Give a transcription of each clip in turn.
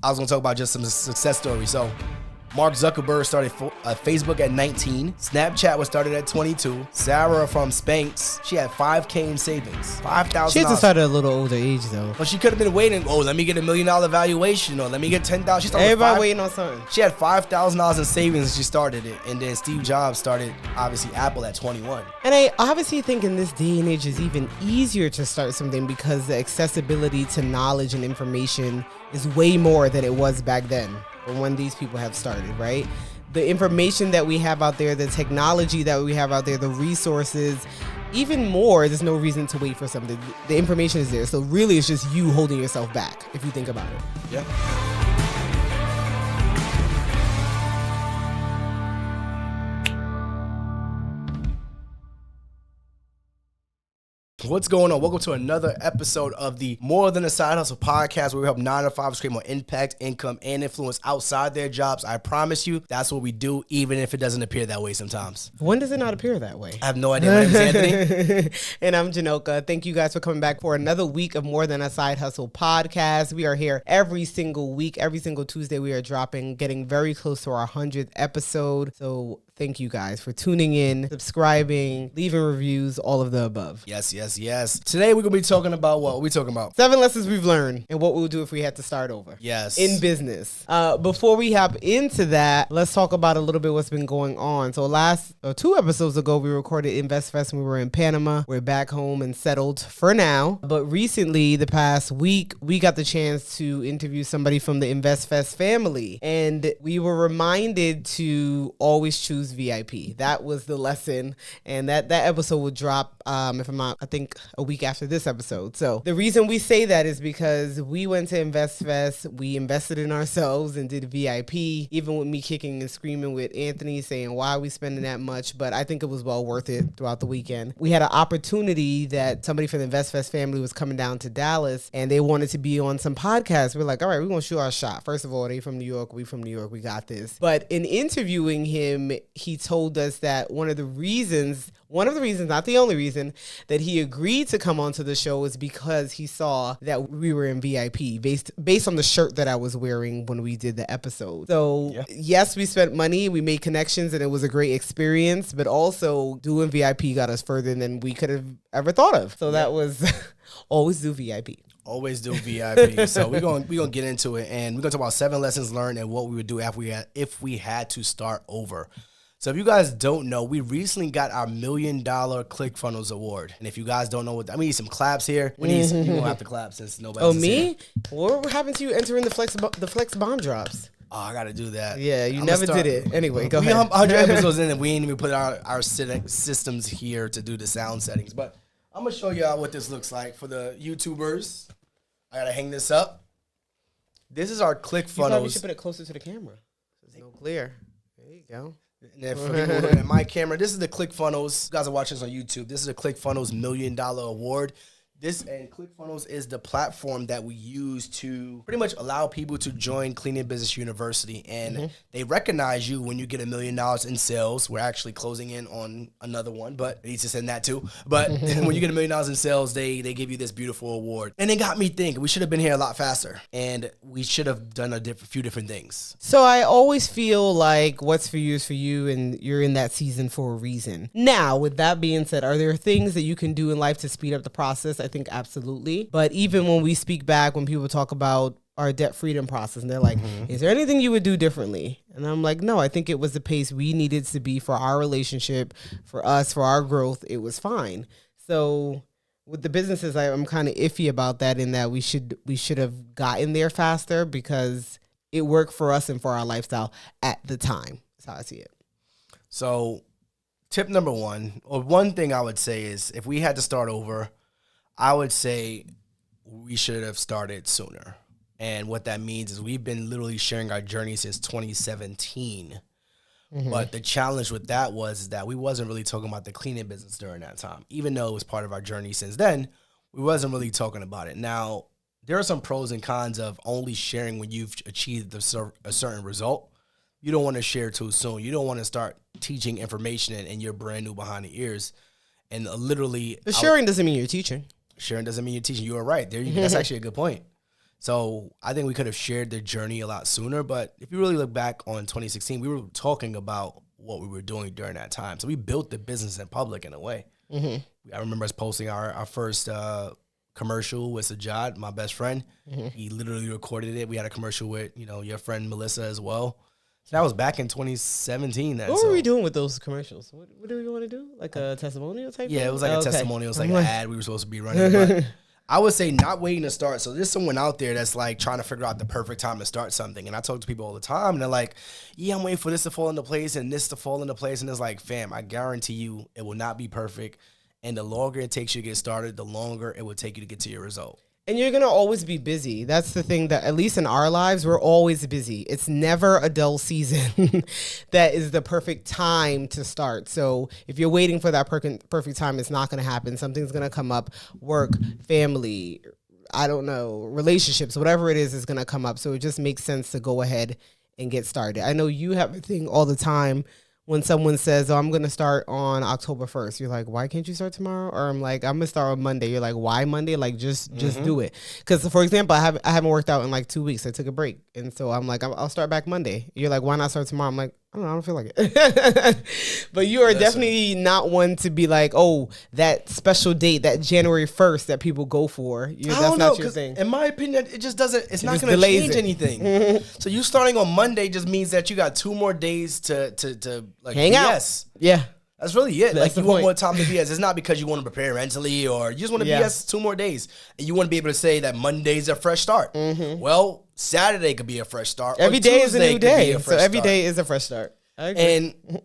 I was going to talk about just some success stories. So Mark Zuckerberg started Facebook at 19. Snapchat was started at 22. Sarah from Spanx, she had $5K in savings. $5,000. She had to start at a little older age, though. But she could have been waiting. Oh, let me get $1 million valuation, or let me get $10,000. Everybody waiting on something. She had $5,000 in savings when she started it. And then Steve Jobs started, obviously, Apple at 21. And I obviously think in this day and age, it's even easier to start something because the accessibility to knowledge and information is way more than it was back then. When these people have started, right? The information that we have out there, the technology that we have out there, the resources, even more, there's no reason to wait for something. The information is there. So really, it's just you holding yourself back, if you think about it. Yeah. What's going on? Welcome to another episode of the More Than a Side Hustle podcast, where we help 9-to-5s create more impact, income, and influence outside their jobs. I promise you, that's what we do, even if it doesn't appear that way sometimes. When does it not appear that way? I have no idea. My name is Anthony. And I'm Janoka. Thank you guys for coming back for another week of More Than a Side Hustle podcast. We are here every single week. Every single Tuesday we are dropping, getting very close to our 100th episode. So thank you guys for tuning in, subscribing, leaving reviews, all of the above. Yes. Today we're going to be talking about what? What are we talking about? 7 lessons we've learned and what we'll do if we had to start over. Yes. In business. Before we hop into that, let's talk about a little bit what's been going on. So 2 episodes ago, we recorded Invesfest when we were in Panama. We're back home and settled for now. But recently, the past week, we got the chance to interview somebody from the Invesfest family. And we were reminded to always choose VIP. That was the lesson. And that episode will drop, if I'm not, I think a week after this episode. So the reason we say that is because we went to Invesfest, we invested in ourselves and did VIP, even with me kicking and screaming with Anthony saying, why are we spending that much? But I think it was well worth it throughout the weekend. We had an opportunity that somebody from the Invesfest family was coming down to Dallas and they wanted to be on some podcasts. We're like, all right, we're going to shoot our shot. First of all, they from New York, we from New York, we got this. But in interviewing him, he told us that one of the reasons, not the only reason, that he agreed to come onto the show is because he saw that we were in VIP based on the shirt that I was wearing when we did the episode. So yes, we spent money, we made connections, and it was a great experience, but also doing VIP got us further than we could have ever thought of. So that was always do VIP. Always do VIP. So we're gonna get into it, and we're gonna talk about 7 lessons learned and what we would do if we had to start over. So if you guys don't know, we recently got our $1 million ClickFunnels award. And if you guys don't know what, I need some claps here. We need you don't have to clap since nobody's me? What happened to you entering the flex bomb drops? Oh, I gotta do that. Yeah, you never did it. Anyway, go ahead. 100 episodes in and we ain't even put our systems here to do the sound settings. But I'm gonna show y'all what this looks like for the YouTubers. I gotta hang this up. This is our ClickFunnels. You probably should put it closer to the camera. There's no glare. There you go. And then for people looking at my camera, this is the ClickFunnels. You guys are watching this on YouTube. This is the ClickFunnels $1 Million Award. ClickFunnels is the platform that we use to pretty much allow people to join Cleaning Business University. And they recognize you when you get $1 million in sales. We're actually closing in on another one, but I need to send that too. But when you get $1 million in sales, they give you this beautiful award. And it got me thinking, we should have been here a lot faster. And we should have done a few different things. So I always feel like what's for you is for you, and you're in that season for a reason. Now, with that being said, are there things that you can do in life to speed up the process? I think absolutely. But even when we speak back, when people talk about our debt freedom process and they're like, is there anything you would do differently? And I'm like, no, I think it was the pace we needed to be for our relationship, for us, for our growth. It was fine. So with the businesses, I'm kind of iffy about that, in that we should have gotten there faster because it worked for us and for our lifestyle at the time. That's how I see it. So tip number 1, or one thing I would say is, if we had to start over, I would say we should have started sooner. And what that means is we've been literally sharing our journey since 2017. But the challenge with that was that we wasn't really talking about the cleaning business during that time. Even though it was part of our journey since then, we wasn't really talking about it. Now, there are some pros and cons of only sharing when you've achieved a certain result. You don't want to share too soon. You don't want to start teaching information and you're brand new behind the ears. And literally... But sharing doesn't mean you're teaching. Sharing doesn't mean you're teaching. You are right. That's actually a good point. So I think we could have shared the journey a lot sooner. But if you really look back on 2016, we were talking about what we were doing during that time. So we built the business in public in a way. I remember us posting our first commercial with Sajad, my best friend. He literally recorded it. We had a commercial with, your friend Melissa as well. So that was back in 2017. What were we doing with those commercials? What do we want to do? Like a testimonial type thing? Yeah, it was like a testimonial. It was like an ad we were supposed to be running. But I would say not waiting to start. So there's someone out there that's like trying to figure out the perfect time to start something. And I talk to people all the time and they're like, yeah, I'm waiting for this to fall into place and this to fall into place. And it's like, fam, I guarantee you it will not be perfect. And the longer it takes you to get started, the longer it will take you to get to your result. And you're going to always be busy. That's the thing that, at least in our lives, we're always busy. It's never a dull season that is the perfect time to start. So if you're waiting for that perfect time, it's not going to happen. Something's going to come up, work, family, I don't know, relationships, whatever it is going to come up. So it just makes sense to go ahead and get started. I know you have a thing all the time. When someone says, oh, I'm going to start on October 1st, you're like, why can't you start tomorrow? Or I'm like, I'm going to start on Monday. You're like, why Monday? Like, just do it. Because, for example, I haven't worked out in like 2 weeks. I took a break. And so I'm like, I'll start back Monday. You're like, why not start tomorrow? I'm like, I don't know. I don't feel like it. But you are definitely not one to be like, oh, that special date, that January 1st that people go for. That's not your thing. In my opinion, it just doesn't, it's not going to change anything. So you starting on Monday just means that you got 2 more days to like hang out. Yeah. That's really it. Like, you want more time to BS. It's not because you want to prepare mentally or you just want to BS 2 more days. And you want to be able to say that Monday's a fresh start. Well, Saturday could be a fresh start. Every day is a new day. So every day is a fresh start. I agree. And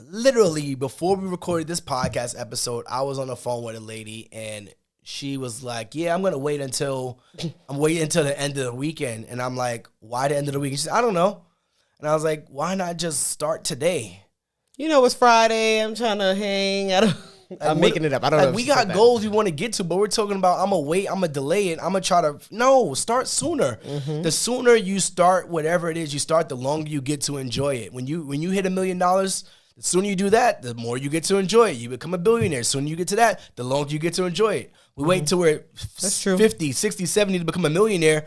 literally before we recorded this podcast episode, I was on the phone with a lady and she was like, yeah, I'm waiting until the end of the weekend. And I'm like, why the end of the weekend? She said, I don't know. And I was like, why not just start today? It's Friday. I'm trying to hang. I'm making it up. I don't know. We got goals we want to get to, but we're talking about I'm going to wait, I'm going to delay it. I'm going to try to, no, start sooner. The sooner you start whatever it is you start, the longer you get to enjoy it. When you hit $1 million, the sooner you do that, the more you get to enjoy it. You become a billionaire. The sooner you get to that, the longer you get to enjoy it. We wait until we're 50, 60, 70 to become a millionaire.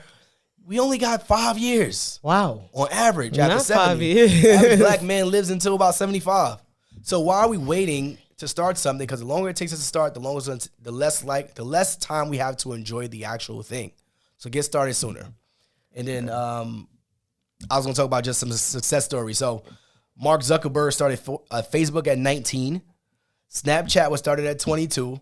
We only got 5 years. Wow. On average, after Not 70. 5 years. Average black man lives until about 75. So why are we waiting to start something? Because the longer it takes us to start, the less time we have to enjoy the actual thing. So get started sooner. And then I was going to talk about just some success stories. So Mark Zuckerberg started Facebook at 19. Snapchat was started at 22.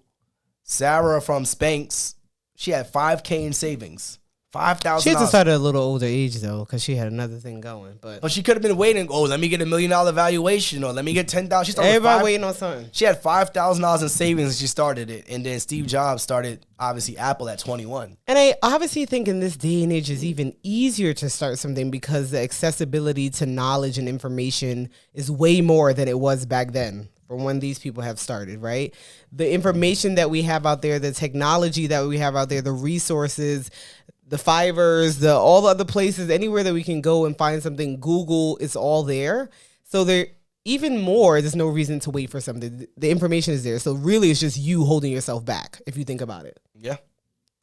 Sarah from Spanx, she had $5K in savings. $5,000. She had to start at a little older age, though, because she had another thing going. But she could have been waiting. Oh, let me get $1 million valuation, or let me get $10,000. Everybody waiting on something. She had $5,000 in savings and she started it. And then Steve Jobs started, obviously, Apple at 21. And I obviously think in this day and age, it's even easier to start something because the accessibility to knowledge and information is way more than it was back then. From when these people have started, right? The information that we have out there, the technology that we have out there, the resources, the Fivers, all the other places, anywhere that we can go and find something, Google is all there. So there, even more, there's no reason to wait for something. The information is there. So really, it's just you holding yourself back, if you think about it. Yeah.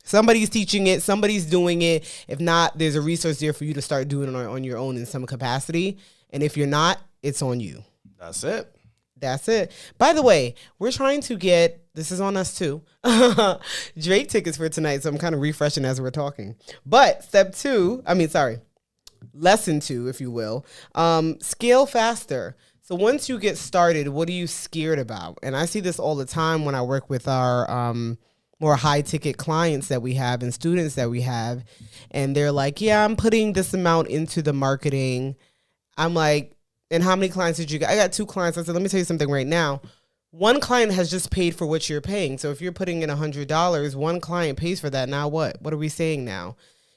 Somebody's teaching it. Somebody's doing it. If not, there's a resource there for you to start doing it on your own in some capacity. And if you're not, it's on you. That's it. That's it. By the way, we're trying to get, this is on us too, Drake tickets for tonight. So I'm kind of refreshing as we're talking. But lesson 2, if you will, scale faster. So once you get started, what are you scared about? And I see this all the time when I work with our more high ticket clients that we have and students that we have. And they're like, yeah, I'm putting this amount into the marketing. I'm like, and how many clients did you get? I got 2 clients. I said, let me tell you something right now. One client has just paid for what you're paying. So if you're putting in $100, one client pays for that. Now what? What are we saying now?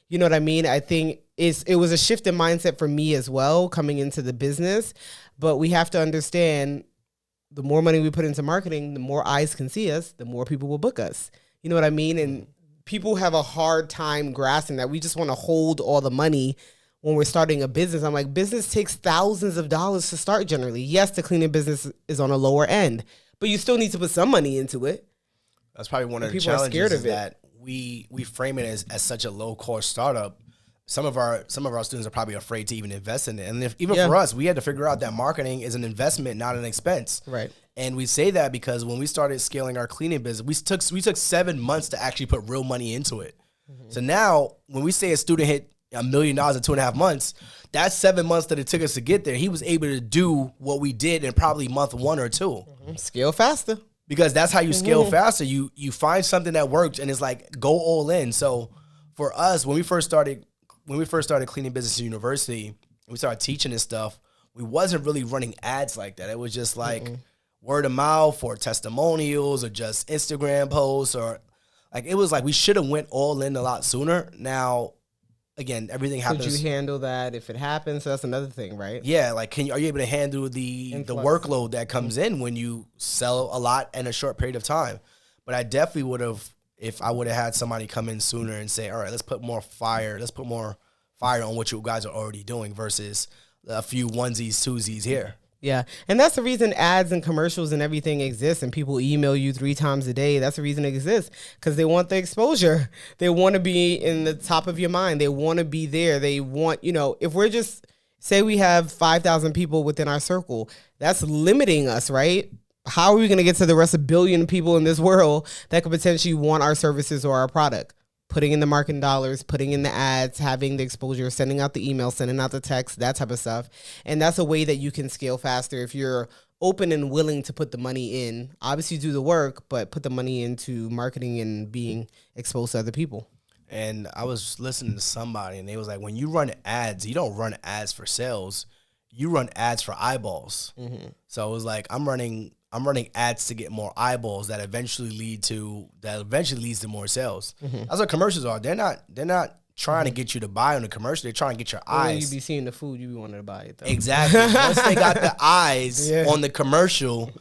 You know what I mean? I think it was a shift in mindset for me as well coming into the business. But we have to understand the more money we put into marketing, the more eyes can see us, the more people will book us. You know what I mean? And people have a hard time grasping that. We just want to hold all the money when we're starting a business. I'm like, business takes thousands of dollars to start generally. Yes, the cleaning business is on a lower end, but you still need to put some money into it. That's probably one of the challenges is that we frame it as such a low cost startup, some of our students are probably afraid to even invest in it. And for us, we had to figure out that marketing is an investment, not an expense. Right. And we say that because when we started scaling our cleaning business, we took 7 months to actually put real money into it. Mm-hmm. So now when we say a student hit $1 million in 2.5 months, that's 7 months that it took us to get there. He was able to do what we did in probably month 1 or 2. Mm-hmm. Scale faster. Because that's how you scale faster. You find something that works and it's like go all in. So for us, when we first started cleaning business at university, we started teaching this stuff, we wasn't really running ads like that. It was just like word of mouth or testimonials or just Instagram posts, or like it was like we should have went all in a lot sooner. Now, again, everything happens. Could you handle that if it happens? So that's another thing, right? Yeah, like are you able to handle the workload that comes in when you sell a lot in a short period of time? But I definitely would have, if I would have had somebody come in sooner and say, all right, let's put more fire on what you guys are already doing versus a few onesies, twosies here. Yeah. And that's the reason ads and commercials and everything exist, and people email you 3 times a day. That's the reason it exists, because they want the exposure. They want to be in the top of your mind. They want to be there. They want, if we're just, say we have 5,000 people within our circle, that's limiting us, right? How are we going to get to the rest of billion people in this world that could potentially want our services or our product? Putting in the marketing dollars, putting in the ads, having the exposure, sending out the email, sending out the text, that type of stuff. And that's a way that you can scale faster if you're open and willing to put the money in. Obviously do the work, but put the money into marketing and being exposed to other people. And I was listening to somebody and they was like, when you run ads, you don't run ads for sales. You run ads for eyeballs. Mm-hmm. So it was like, I'm running ads to get more eyeballs that eventually leads to more sales. Mm-hmm. That's what commercials are. They're not trying to get you to buy on the commercial. They're trying to get your eyes. When you be seeing the food, you be wanting to buy it, though. Exactly. Once they got the eyes on the commercial,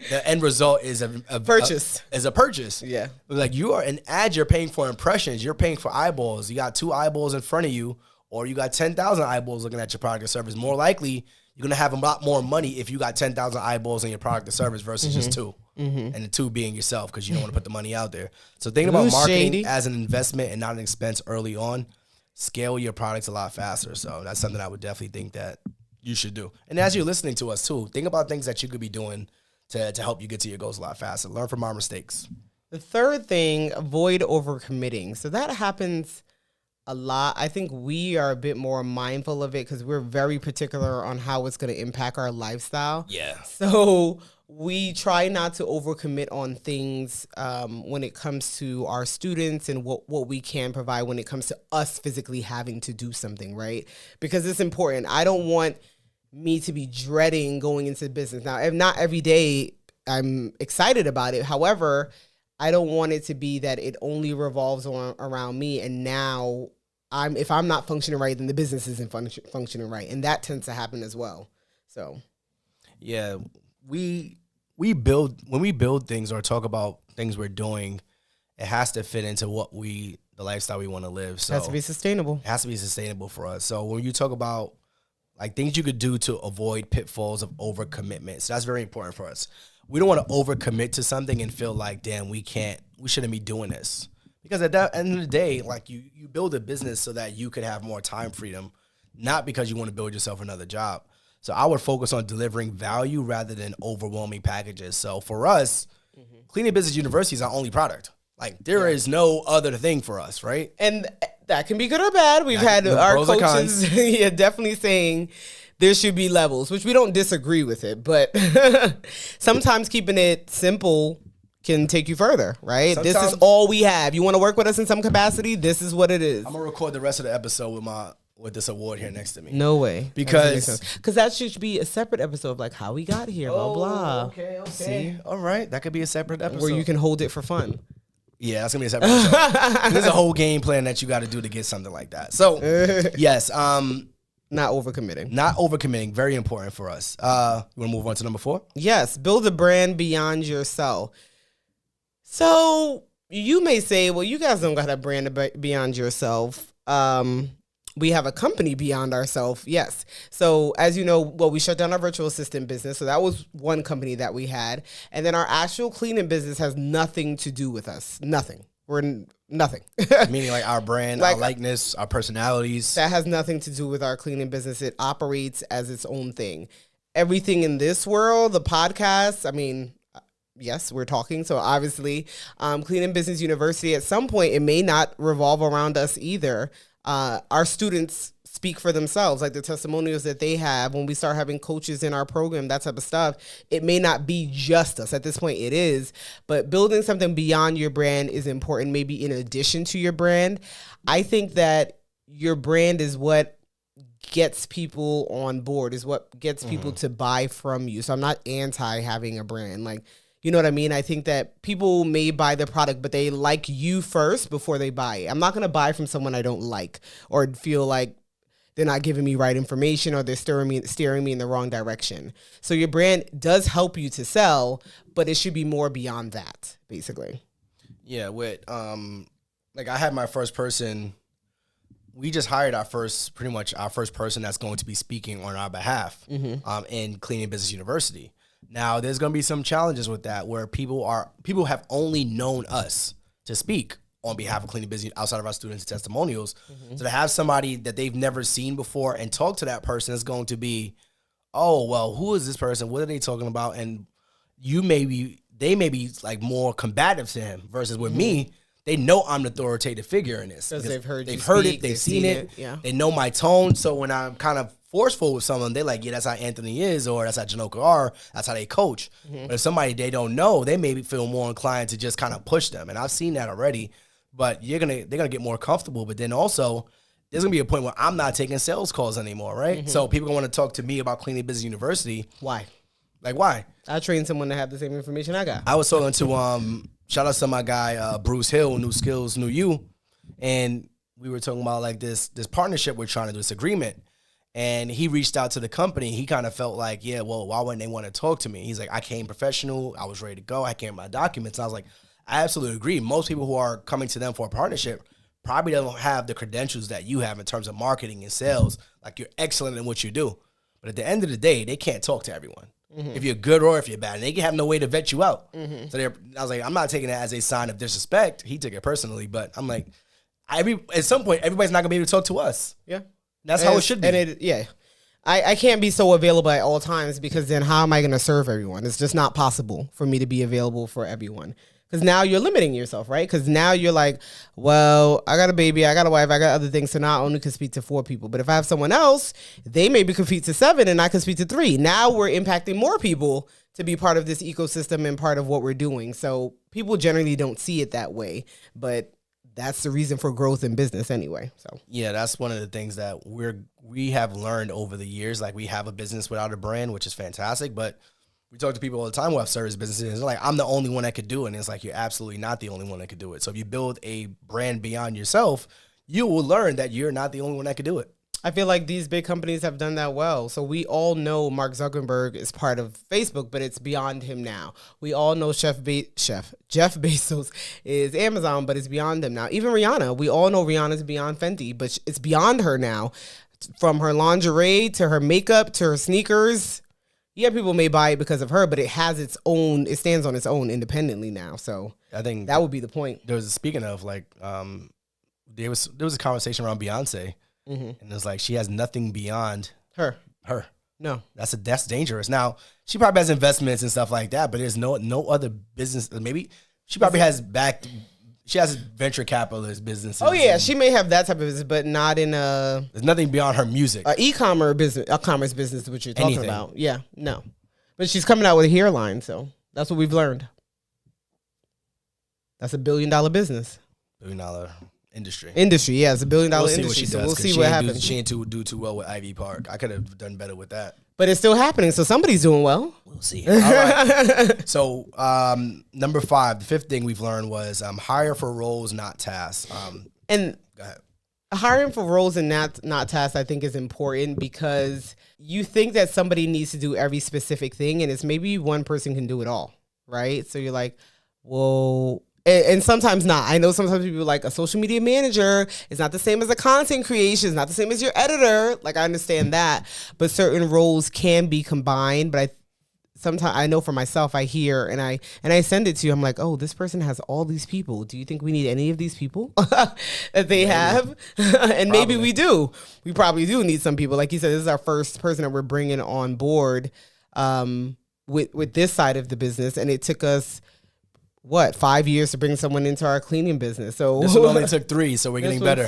the end result is a purchase. Is a purchase. Yeah. Like you are an ad, you're paying for impressions. You're paying for eyeballs. You got 2 eyeballs in front of you, or you got 10,000 eyeballs looking at your product or service. More likely, you're going to have a lot more money if you got 10,000 eyeballs on your product or service versus just 2. Mm-hmm. And the 2 being yourself, because you don't want to put the money out there. So think about marketing as an investment and not an expense early on. Scale your products a lot faster. So that's something I would definitely think that you should do. And as you're listening to us too, think about things that you could be doing to help you get to your goals a lot faster. Learn from our mistakes. The third thing, avoid overcommitting. So that happens a lot. I think we are a bit more mindful of it because we're very particular on how it's going to impact our lifestyle. Yeah. So we try not to overcommit on things when it comes to our students and what we can provide when it comes to us physically having to do something, right? Because it's important. I don't want me to be dreading going into business. Now, if not every day I'm excited about it. However, I don't want it to be that it only revolves around me, and now if I'm not functioning right, then the business isn't functioning right, and that tends to happen as well. So, yeah, when we build things or talk about things we're doing, it has to fit into the lifestyle we want to live. So it has to be sustainable. It has to be sustainable for us. So when you talk about like things you could do to avoid pitfalls of overcommitment, so that's very important for us. We don't want to overcommit to something and feel like, damn, we shouldn't be doing this. Because at the end of the day, like you build a business so that you could have more time freedom, not because you want to build yourself another job. So I would focus on delivering value rather than overwhelming packages. So for us, Cleaning Business University is our only product. Like there is no other thing for us, right? And that can be good or bad. We've had our coaches definitely saying there should be levels, which we don't disagree with it, but sometimes keeping it simple can take you further, right? Sometimes, this is all we have. You want to work with us in some capacity? This is what it is. I'm going to record the rest of the episode with this award here next to me. No way. Because that should be a separate episode of like how we got here, blah, blah. Okay. See? All right. That could be a separate episode. Where you can hold it for fun. Yeah, that's going to be a separate episode. There's a whole game plan that you got to do to get something like that. So, yes. Not overcommitting. Not overcommitting. Very important for us. You want to move on to number 4? Yes. Build a brand beyond yourself. So you may say, well, you guys don't got a brand beyond yourself. We have a company beyond ourselves. Yes. So as you know, we shut down our virtual assistant business. So that was one company that we had. And then our actual cleaning business has nothing to do with us. Nothing. nothing. Meaning like our brand, Like, our likeness, our personalities. That has nothing to do with our cleaning business. It operates as its own thing. Everything in this world, the podcast, I mean, yes, we're talking. So obviously, Cleaning Business University, at some point, it may not revolve around us either. Our students speak for themselves, like the testimonials that they have when we start having coaches in our program, that type of stuff. It may not be just us. At this point, it is. But building something beyond your brand is important, maybe in addition to your brand. I think that your brand is what gets people on board, is what gets people to buy from you. So I'm not anti having a brand. Like, you know what I mean? I think that people may buy the product, but they like you first before they buy it. I'm not going to buy from someone I don't like or feel like they're not giving me right information or they're steering me in the wrong direction. So your brand does help you to sell, but it should be more beyond that, basically. Yeah, with like I had my first person. We just hired our first person that's going to be speaking on our behalf in Cleaning Business University. Now, there's going to be some challenges with that where people have only known us to speak on behalf of Cleaning Business outside of our students' testimonials. So to have somebody that they've never seen before and talk to that person is going to be, oh, well, who is this person? What are they talking about? And they may be like more combative to him versus with me. They know I'm the authoritative figure in this. Because they've heard it, they've seen it. Yeah. They know my tone. So when I'm kind of forceful with someone, they're like, yeah, that's how Anthony is, or that's how Janoka are. That's how they coach. But if somebody they don't know, they maybe feel more inclined to just kind of push them. And I've seen that already. But they're gonna get more comfortable. But then also, there's gonna be a point where I'm not taking sales calls anymore, right? So people gonna want to talk to me about Cleaning Business University. Why? Like, why? I trained someone to have the same information I got. I was talking to shout out to my guy Bruce Hill, New Skills, New You, and we were talking about like this partnership we're trying to do, this agreement. And he reached out to the company. He kind of felt like, yeah, well, why wouldn't they want to talk to me? He's like, I came professional. I was ready to go. I came with my documents. And I was like, I absolutely agree. Most people who are coming to them for a partnership probably don't have the credentials that you have in terms of marketing and sales. Like, you're excellent in what you do. But at the end of the day, they can't talk to everyone. If you're good or if you're bad. And they have no way to vet you out. So I was like, I'm not taking that as a sign of disrespect. He took it personally. But I'm like, at some point, everybody's not going to be able to talk to us. Yeah. That's how it should be. And I can't be so available at all times because then how am I going to serve everyone? It's just not possible for me to be available for everyone. Because now you're limiting yourself, right? Because now you're like, well, I got a baby, I got a wife, I got other things, so now I only can speak to 4 people. But if I have someone else, they maybe can speak to 7 and I can speak to 3. Now we're impacting more people to be part of this ecosystem and part of what we're doing. So people generally don't see it that way, but that's the reason for growth in business anyway. So yeah, that's one of the things that we have learned over the years. Like, we have a business without a brand, which is fantastic, but we talk to people all the time who have service businesses. They're like, I'm the only one that could do it. And it's like, you're absolutely not the only one that could do it. So if you build a brand beyond yourself, you will learn that you're not the only one that could do it. I feel like these big companies have done that well. So we all know Mark Zuckerberg is part of Facebook, but it's beyond him now. We all know Jeff Bezos is Amazon, but it's beyond him now. Even Rihanna, we all know Rihanna's beyond Fenty, but it's beyond her now. From her lingerie to her makeup to her sneakers. Yeah, people may buy it because of her, but it stands on its own independently now. So I think that would be the point. Speaking of, like, there was a conversation around Beyonce, and it's like she has nothing beyond her. No, that's dangerous. Now she probably has investments and stuff like that, but there's no other business. Maybe she probably has She has venture capitalist businesses. Oh yeah, she may have that type of business, but not in a. There's nothing beyond her music. E-commerce business, which you're talking about. Yeah, no, but she's coming out with a hairline, so that's what we've learned. That's $1 billion business. $1 billion industry. Yeah, it's $1 billion industry. So we'll see what happens. She didn't do too well with Ivy Park. I could have done better with that. But it's still happening, so somebody's doing well. We'll see. All right. So, number 5, the 5th thing we've learned was hire for roles, not tasks. And go ahead. Hiring for roles and not tasks, I think, is important because you think that somebody needs to do every specific thing, and it's maybe one person can do it all, right? So you're like, well. And sometimes not. I know sometimes people are like, a social media manager is not the same as a content creation. It's not the same as your editor. Like, I understand that. But certain roles can be combined. But sometimes I know for myself, I hear and I send it to you. I'm like, oh, this person has all these people. Do you think we need any of these people that they have? And maybe we do. We probably do need some people. Like you said, this is our first person that we're bringing on board with this side of the business, and it took us 5 years to bring someone into our cleaning business. So this one only took 3, so we're getting better.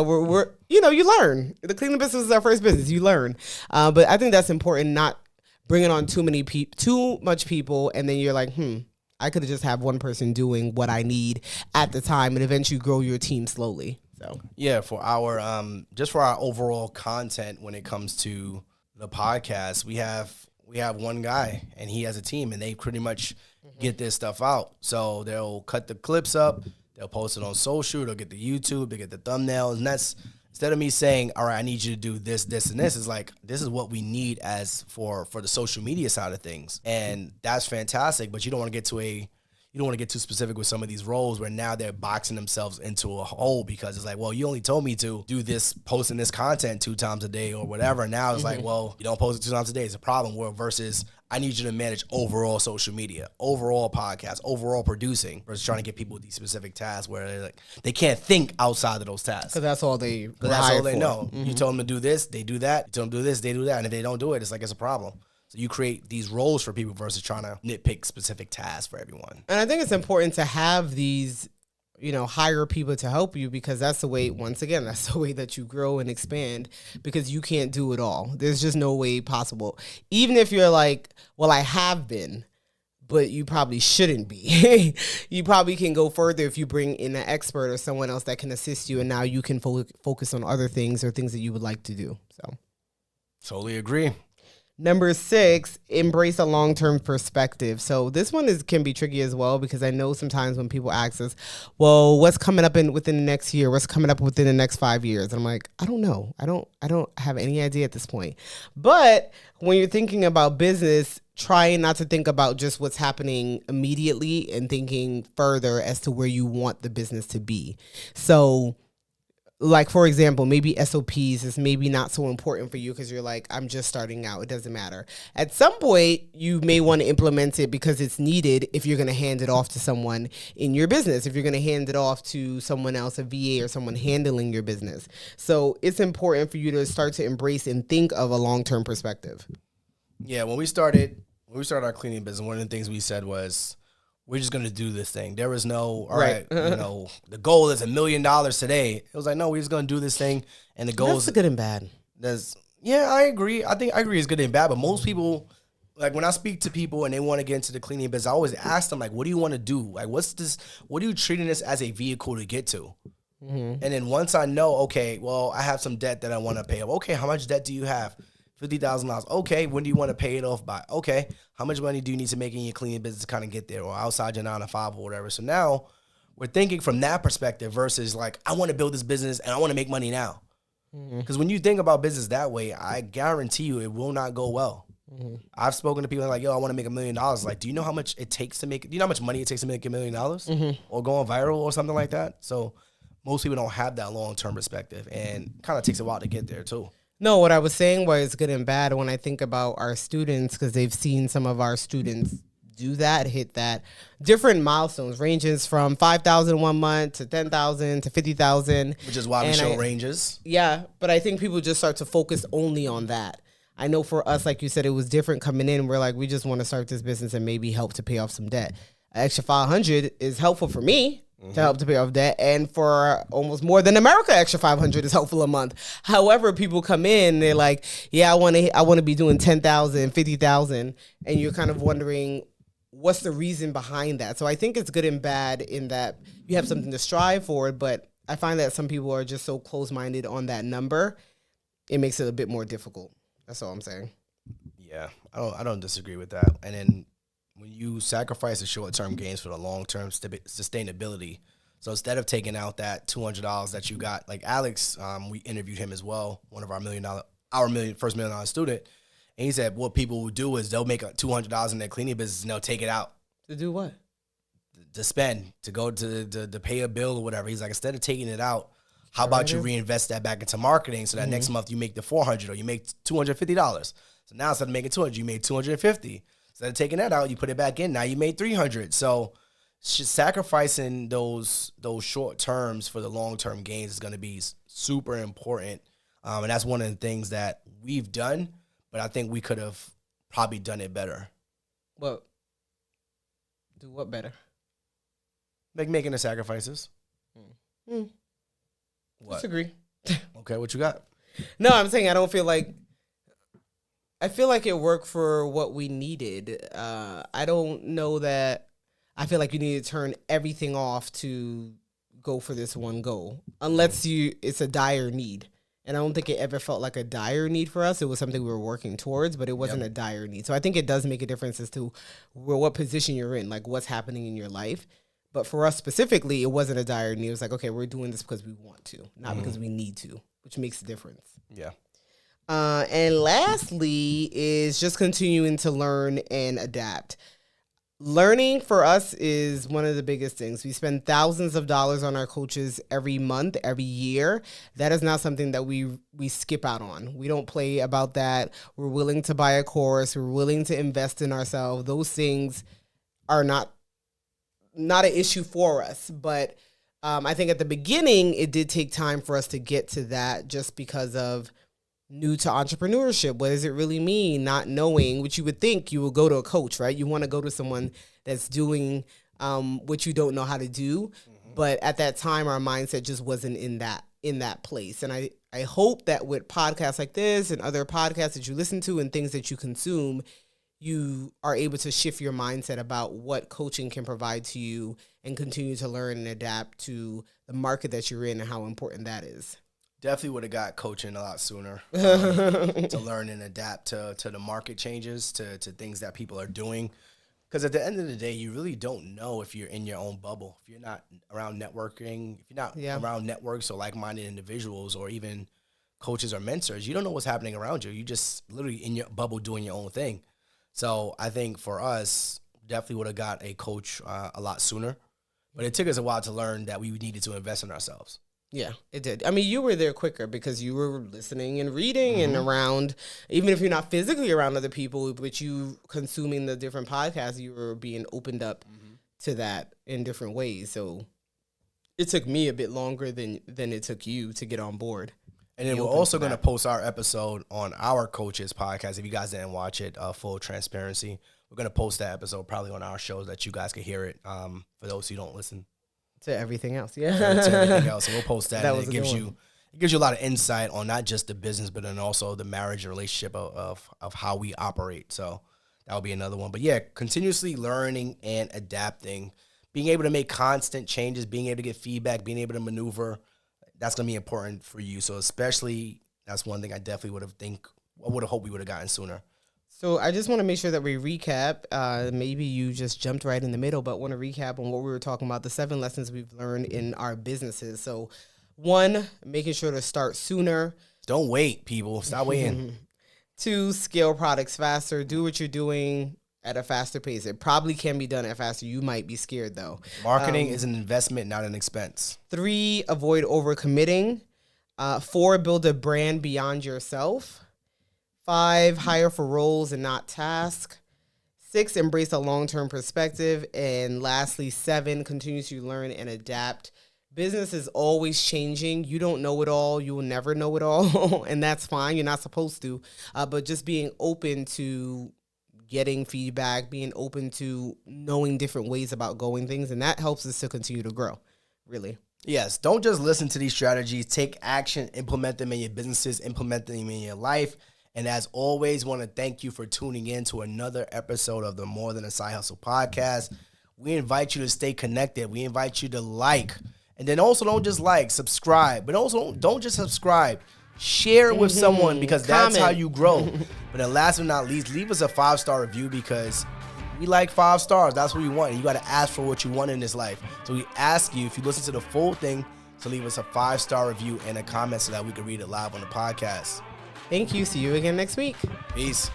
We're you learn. The cleaning business is our first business. You learn, but I think that's important. Not bringing on too much people, and then you're like, I could have just have one person doing what I need at the time, and eventually grow your team slowly. So for our just for our overall content when it comes to the podcast, we have one guy and he has a team, and they pretty much get this stuff out. So they'll cut the clips up, they'll post it on social, they'll get the YouTube, they get the thumbnails, and that's instead of me saying, all right, I need you to do this, this, and this, is like, this is what we need as for the social media side of things. And that's fantastic, but you don't want to get too specific with some of these roles where now they're boxing themselves into a hole because it's like, well, you only told me to do this, posting this content 2 times a day or whatever. And now it's like, well, you don't post it 2 times a day. It's a problem. Where versus I need you to manage overall social media, overall podcast, overall producing versus trying to get people these specific tasks where they're like, they can't think outside of those tasks. Because that's all they know. You told them to do this, they do that. You told them to do this, they do that. And if they don't do it, it's like, it's a problem. So you create these roles for people versus trying to nitpick specific tasks for everyone. And I think it's important to have these, hire people to help you, because that's the way, once again, that's the way that you grow and expand, because you can't do it all. There's just no way possible. Even if you're like, well, I have been, but you probably shouldn't be. You probably can go further if you bring in an expert or someone else that can assist you, and now you can focus on other things or things that you would like to do. So, totally agree. Number 6, embrace a long-term perspective. So this one can be tricky as well, because I know sometimes when people ask us, well, what's coming up within the next year? What's coming up within the next 5 years? And I'm like, I don't know. I don't have any idea at this point. But when you're thinking about business, trying not to think about just what's happening immediately and thinking further as to where you want the business to be. So, like, for example, maybe SOPs is maybe not so important for you because you're like, I'm just starting out. It doesn't matter. At some point, you may want to implement it because it's needed if you're going to hand it off to someone in your business, if you're going to hand it off to someone else, a VA or someone handling your business. So it's important for you to start to embrace and think of a long-term perspective. Yeah, when we started our cleaning business, one of the things we said was, we're just going to do this thing. There was no, all right, the goal is $1 million today. It was like, no, we're just going to do this thing. And the goal is good and bad. I agree. I agree it's good and bad. But most people, like when I speak to people and they want to get into the cleaning business, I always ask them, like, what do you want to do? Like, what are you treating this as a vehicle to get to? Mm-hmm. And then once I know, okay, well, I have some debt that I want to pay off. Okay, how much debt do you have? $50,000. Okay, when do you want to pay it off by? Okay, how much money do you need to make in your cleaning business to kind of get there, or outside your 9 to 5 or whatever? So now we're thinking from that perspective versus like, I want to build this business and I want to make money now. Because when you think about business that way, I guarantee you it will not go well. Mm-hmm. I've spoken to people like, yo, I want to make $1 million. Like, do you know how much it takes to make? Do you know how much money it takes to make $1 million, or going viral or something like that? So most people don't have that long term perspective, and kind of takes a while to get there too. No, what I was saying was good and bad when I think about our students, because they've seen some of our students do that, hit that different milestones, ranges from 5,000 1 month to 10,000 to 50,000. Which is why we show ranges. Yeah, but I think people just start to focus only on that. I know for us, like you said, it was different coming in. We're like, we just want to start this business and maybe help to pay off some debt. An extra 500 is helpful for me. To help to pay off debt, and for almost more than America, extra 500 is helpful a month. However, people come in, they're like, yeah, I want to be doing 10,000, 50,000, and you're kind of wondering what's the reason behind that. So I think it's good and bad in that you have something to strive for, but I find that some people are just so close-minded on that number, it makes it a bit more difficult. That's all I'm saying. Yeah, I don't disagree with that. And then when you sacrifice the short-term gains for the long-term sustainability, so instead of taking out that $200 that you got, like Alex, we interviewed him as well, one of our first $1 million student, and he said what people will do is they'll make $200 in their cleaning business and they'll take it out. To do what? To spend, to go to pay a bill or whatever. He's like, instead of taking it out, how about you reinvest that back into marketing so that next month you make the $400 or you make $250. So now instead of making $200, you made $250. Instead of taking that out, you put it back in. Now you made 300. So sacrificing those short terms for the long term gains is going to be super important. And that's one of the things that we've done, but I think we could have probably done it better. Well, do what better? Making the sacrifices. What? Disagree. Okay, what you got? No, I'm saying I feel like it worked for what we needed. I don't know that I feel like you need to turn everything off to go for this one goal, unless it's a dire need. And I don't think it ever felt like a dire need for us. It was something we were working towards, but it wasn't a dire need. So I think it does make a difference as to what position you're in, like what's happening in your life. But for us specifically, it wasn't a dire need. It was like, okay, we're doing this because we want to, not because we need to, which makes a difference. Yeah. And lastly is just continuing to learn and adapt. Learning for us is one of the biggest things. We spend thousands of dollars on our coaches every month, every year. That is not something that we skip out on. We don't play about that. We're willing to buy a course. We're willing to invest in ourselves. Those things are not an issue for us. But I think at the beginning, it did take time for us to get to that just because of new to entrepreneurship. What does it really mean? Not knowing, which you would think you will go to a coach, right? You want to go to someone that's doing what you don't know how to do. Mm-hmm. But at that time, our mindset just wasn't in that place. And I hope that with podcasts like this and other podcasts that you listen to and things that you consume, you are able to shift your mindset about what coaching can provide to you and continue to learn and adapt to the market that you're in and how important that is. Definitely would have got coaching a lot sooner to learn and adapt to the market changes, to things that people are doing. Because at the end of the day, you really don't know if you're in your own bubble. If you're not around networking, if you're not around networks or like-minded individuals or even coaches or mentors, you don't know what's happening around you. You just literally in your bubble doing your own thing. So I think for us, definitely would have got a coach a lot sooner. But it took us a while to learn that we needed to invest in ourselves. Yeah, it did. I mean, you were there quicker because you were listening and reading and around, even if you're not physically around other people, but you consuming the different podcasts, you were being opened up to that in different ways. So it took me a bit longer than it took you to get on board. And then we're also going to post our episode on our coaches podcast. If you guys didn't watch it, full transparency, we're going to post that episode probably on our shows that you guys can hear it. For those who don't listen. To everything else, to everything else. So we'll post that. And it gives you a lot of insight on not just the business, but then also the marriage and relationship of how we operate. So that would be another one. But yeah, continuously learning and adapting, being able to make constant changes, being able to get feedback, being able to maneuver. That's going to be important for you. So especially, that's one thing I definitely would have hoped we would have gotten sooner. So I just want to make sure that we recap. Maybe you just jumped right in the middle, but want to recap on what we were talking about, the 7 lessons we've learned in our businesses. So 1, making sure to start sooner. Don't wait, people. Stop waiting. 2, scale products faster. Do what you're doing at a faster pace. It probably can be done at faster. You might be scared, though. Marketing is an investment, not an expense. 3, avoid overcommitting. 4, build a brand beyond yourself. 5, hire for roles and not tasks. 6, embrace a long-term perspective. And lastly, 7, continue to learn and adapt. Business is always changing. You don't know it all. You will never know it all. And that's fine. You're not supposed to. But just being open to getting feedback, being open to knowing different ways about going things. And that helps us to continue to grow, really. Yes, don't just listen to these strategies. Take action, implement them in your businesses, implement them in your life. And as always, want to thank you for tuning in to another episode of the More Than a Side Hustle podcast. We invite you to stay connected. We invite you to like. And then also don't just like, subscribe. But also don't just subscribe. Share it with someone because that's how you grow. But then last but not least, leave us a 5-star review because we like 5 stars. That's what we want. And you got to ask for what you want in this life. So we ask you, if you listen to the full thing, to leave us a 5-star review and a comment so that we can read it live on the podcast. Thank you. See you again next week. Peace.